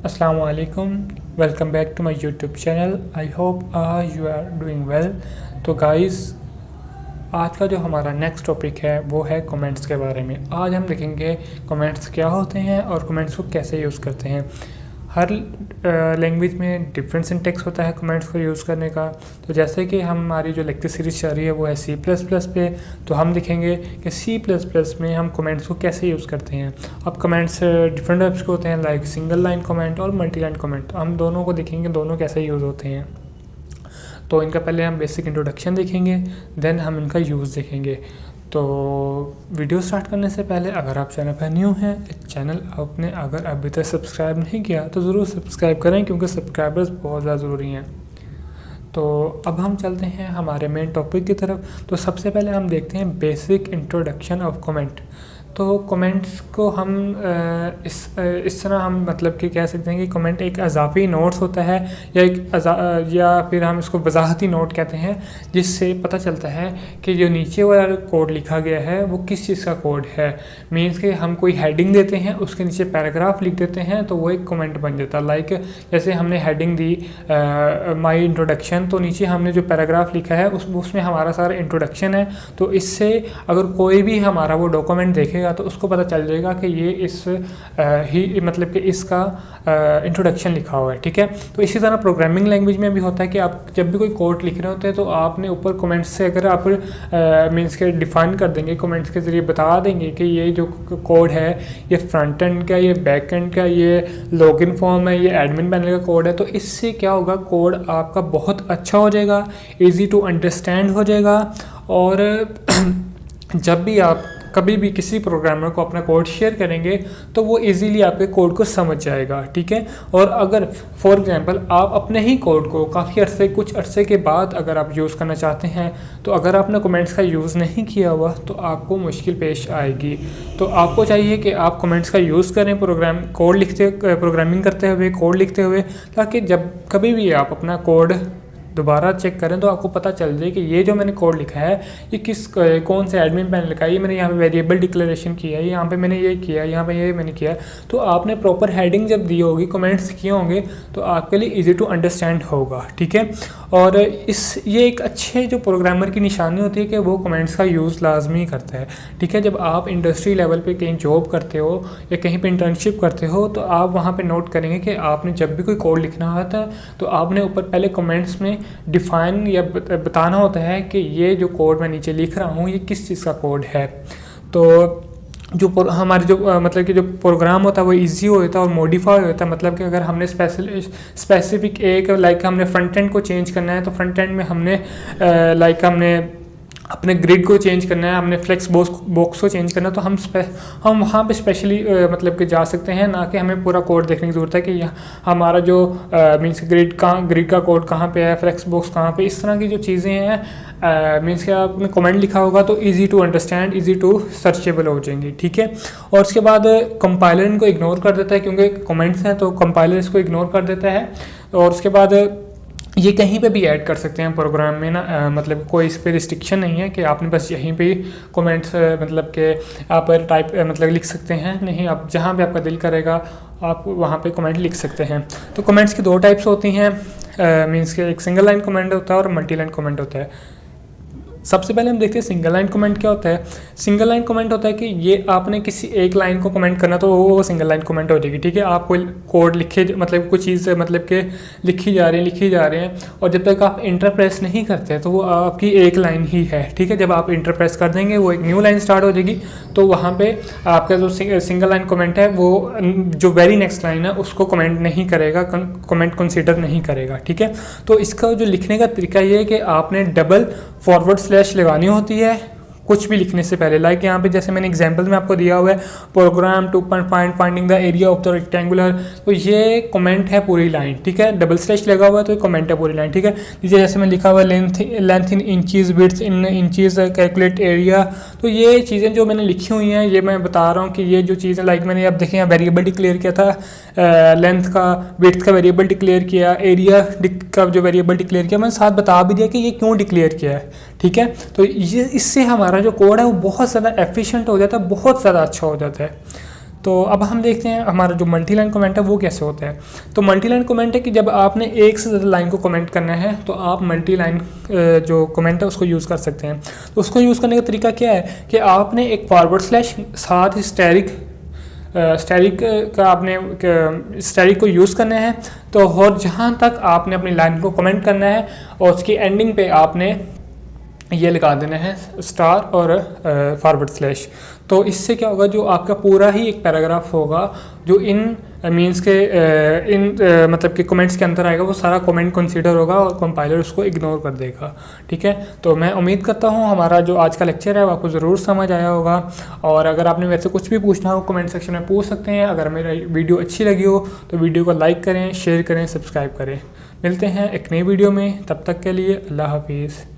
अस्सलाम वालेकुम, welcome back to my YouTube channel. I hope you are doing well. तो guys, आज का जो हमारा नेक्स्ट टॉपिक है वो है कमेंट्स के बारे में। आज हम देखेंगे कमेंट्स क्या होते हैं और कमेंट्स को कैसे यूज़ करते हैं। हर लैंग्वेज में डिफरेंट सिंटेक्स होता है कमेंट्स को यूज़ करने का। तो जैसे कि हमारी जो लेक्चर सीरीज चल रही है वो है C++ पे, तो हम देखेंगे कि C++ में हम कमेंट्स को कैसे यूज़ करते हैं। अब कमेंट्स डिफरेंट टाइप्स के होते हैं, लाइक सिंगल लाइन कमेंट और मल्टी लाइन कमेंट। हम दोनों को देखेंगे, दोनों कैसे यूज़ होते हैं। तो इनका पहले हम बेसिक इंट्रोडक्शन देखेंगे, देन हम इनका यूज़ देखेंगे। तो वीडियो स्टार्ट करने से पहले अगर आप चैनल पर न्यू हैं, चैनल आपने अगर अभी तक सब्सक्राइब नहीं किया तो ज़रूर सब्सक्राइब करें, क्योंकि सब्सक्राइबर्स बहुत ज़्यादा ज़रूरी हैं। तो अब हम चलते हैं हमारे मेन टॉपिक की तरफ। तो सबसे पहले हम देखते हैं बेसिक इंट्रोडक्शन ऑफ कमेंट। तो कमेंट्स को हम इस तरह हम मतलब कि कह सकते हैं कि कमेंट एक अज़ाफ़ी नोट्स होता है या फिर हम इसको वजाहती नोट कहते हैं, जिससे पता चलता है कि जो नीचे वाला कोड लिखा गया है वो किस चीज़ का कोड है। मीन्स कि हम कोई हेडिंग देते हैं, उसके नीचे पैराग्राफ लिख देते हैं तो वो एक कमेंट बन जाता है। लाइक जैसे हमने हेडिंग दी माई इंट्रोडक्शन, तो नीचे हमने जो पैराग्राफ लिखा है उसमें हमारा सारा इंट्रोडक्शन है। तो इससे अगर कोई भी हमारा वो डॉक्यूमेंट देखेगा तो उसको पता चल जाएगा कि ये इस ही मतलब कि इसका इंट्रोडक्शन लिखा हुआ है। ठीक है। तो इसी तरह प्रोग्रामिंग लैंग्वेज में भी होता है कि आप जब भी कोई कोड लिख रहे होते हैं तो आपने ऊपर कमेंट्स से अगर आप मीन्स के डिफाइन कर देंगे, कमेंट्स के ज़रिए बता देंगे कि ये जो कोड है ये फ्रंट एंड का, ये बैक एंड का, ये लॉगिन फॉर्म है, ये एडमिन पैनल का कोड है। तो इससे क्या होगा, कोड आपका बहुत अच्छा हो जाएगा, ईजी टू अंडरस्टैंड हो जाएगा। और जब भी आप कभी भी किसी प्रोग्रामर को अपना कोड शेयर करेंगे तो वो इजीली आपके कोड को समझ जाएगा। ठीक है। और अगर फॉर एग्जांपल आप अपने ही कोड को काफ़ी कुछ अरसे के बाद अगर आप यूज़ करना चाहते हैं, तो अगर आपने कमेंट्स का यूज़ नहीं किया हुआ तो आपको मुश्किल पेश आएगी। तो आपको चाहिए कि आप कमेंट्स का यूज़ करें प्रोग्रामिंग करते हुए, कोड लिखते हुए, ताकि जब कभी भी आप अपना कोड दोबारा चेक करें तो आपको पता चल जाए कि ये जो मैंने कोड लिखा है ये कौन से एडमिन पैनल का है। ये मैंने यहाँ पे वेरिएबल डिक्लेरेशन किया है, यहाँ पे मैंने ये किया, यहाँ पे ये मैंने किया। तो आपने प्रॉपर हेडिंग जब दी होगी, कमेंट्स किए होंगे, तो आपके लिए इजी टू अंडरस्टैंड होगा। ठीक है। और ये एक अच्छे जो प्रोग्रामर की निशानी होती है कि वो कमेंट्स का यूज़ लाजमी करता है। ठीक है। जब आप इंडस्ट्री लेवल पे कहीं जॉब करते हो या कहीं पे इंटर्नशिप करते हो तो आप वहाँ पे नोट करेंगे कि आपने जब भी कोई कोड लिखना होता है तो आपने ऊपर पहले कमेंट्स में डिफ़ाइन या बताना होता है कि ये जो कोड मैं नीचे लिख रहा हूँ ये किस चीज़ का कोड है। तो जो हमारे जो मतलब कि जो प्रोग्राम होता है वो इजी होता है और मॉडिफाई होता है। मतलब कि अगर हमने स्पेसिफिक एक लाइक हमने फ्रंट एंड को चेंज करना है तो फ्रंट एंड में हमने लाइक हमने अपने ग्रिड को चेंज करना है, हमने फ्लेक्स बॉक्स को चेंज करना है, तो हम वहाँ पे स्पेशली मतलब कि जा सकते हैं, ना कि हमें पूरा कोड देखने की ज़रूरत है कि हमारा जो मीन्स ग्रिड का कोड कहाँ पे है, फ्लेक्स बॉक्स कहाँ पे। इस तरह की जो चीज़ें हैं मीन्स कि आपने कमेंट लिखा होगा तो easy to understand, easy to searchable हो जाएंगी। ठीक है। और उसके बाद कंपाइलर इनको इग्नोर कर देता है, क्योंकि कमेंट्स हैं तो कंपाइलर इसको इग्नोर कर देता है। और उसके बाद ये कहीं पे भी ऐड कर सकते हैं प्रोग्राम में ना, मतलब कोई इस पर रिस्ट्रिक्शन नहीं है कि आपने बस यहीं पे कमेंट्स मतलब के आप टाइप मतलब लिख सकते हैं। नहीं, आप जहाँ भी आपका दिल करेगा आप वहाँ पे कमेंट लिख सकते हैं। तो कमेंट्स की दो टाइप्स होती हैं, मीन्स के एक सिंगल लाइन कमेंट होता है और मल्टी लाइन कमेंट होता है। सबसे पहले हम देखते हैं सिंगल लाइन कमेंट क्या होता है। सिंगल लाइन कमेंट होता है कि ये आपने किसी एक लाइन को कमेंट करना तो वो सिंगल लाइन कमेंट हो जाएगी। ठीक है। आप कोई कोड लिखे मतलब कोई चीज़ मतलब कि लिखी जा रही हैं और जब तक आप इंटर प्रेस नहीं करते तो वो आपकी एक लाइन ही है। ठीक है। जब आप इंटर प्रेस कर देंगे वो एक न्यू लाइन स्टार्ट हो जाएगी, तो वहाँ पे आपका जो सिंगल लाइन कमेंट है वो जो वेरी नेक्स्ट लाइन है उसको कमेंट नहीं करेगा, कमेंट कंसीडर नहीं करेगा। ठीक है। तो इसका जो लिखने का तरीका ये है कि आपने डबल फॉरवर्ड स्लैश लगानी होती है कुछ भी लिखने से पहले। लाइक यहाँ पे जैसे मैंने एग्जांपल में आपको दिया हुआ है, program to finding the area of the rectangular, तो ये कमेंट है पूरी लाइन। ठीक है। डबल स्लैश लगा हुआ है तो ये कमेंट है पूरी लाइन। ठीक है। जैसे मैं लिखा हुआ है length in inches, width in inches, calculate area, तो ये चीज़ें जो मैंने लिखी हुई हैं ये मैं बता रहा हूँ कि ये जो चीज़ें लाइक मैंने अब देखें वेरिएबल डिक्लेयर किया था, लेंथ का, विड्थ का वेरिएबल डिक्लेयर किया, एरिया का जो वेरिएबल डिक्लेयर किया, मैंने साथ बता भी दिया कि ये क्यों डिक्लेयर किया है। ठीक है। तो ये इससे हमारा जो कोड है वो बहुत ज़्यादा एफिशिएंट हो जाता है, बहुत ज़्यादा अच्छा हो जाता है। तो अब हम देखते हैं हमारा जो मल्टी लाइन कमेंट है वो कैसे होता है। तो मल्टी लाइन कमेंट है कि जब आपने एक से ज़्यादा लाइन को कमेंट करना है तो आप मल्टी लाइन जो कमेंट है उसको यूज़ कर सकते हैं। तो उसको यूज़ करने का तरीका क्या है कि आपने एक फॉरवर्ड स्लैश साथ ही स्टैरिक का आपने स्टैरिक को यूज़ करना है। तो और जहाँ तक आपने अपनी लाइन को कमेंट करना है और उसकी एंडिंग पे आपने ये लगा देना है स्टार और फॉरवर्ड स्लैश। तो इससे क्या होगा, जो आपका पूरा ही एक पैराग्राफ होगा जो इन मींस के मतलब कि कमेंट्स के अंदर आएगा, वो सारा कमेंट कंसीडर होगा और कंपाइलर उसको इग्नोर कर देगा। ठीक है, तो मैं उम्मीद करता हूँ हमारा जो आज का लेक्चर है वो आपको ज़रूर समझ आया होगा। और अगर आपने वैसे कुछ भी पूछना हो कमेंट सेक्शन में पूछ सकते हैं। अगर मेरी वीडियो अच्छी लगी हो तो वीडियो को लाइक करें, शेयर करें, सब्सक्राइब करें। मिलते हैं एक नई वीडियो में, तब तक के लिए अल्लाह हाफिज़।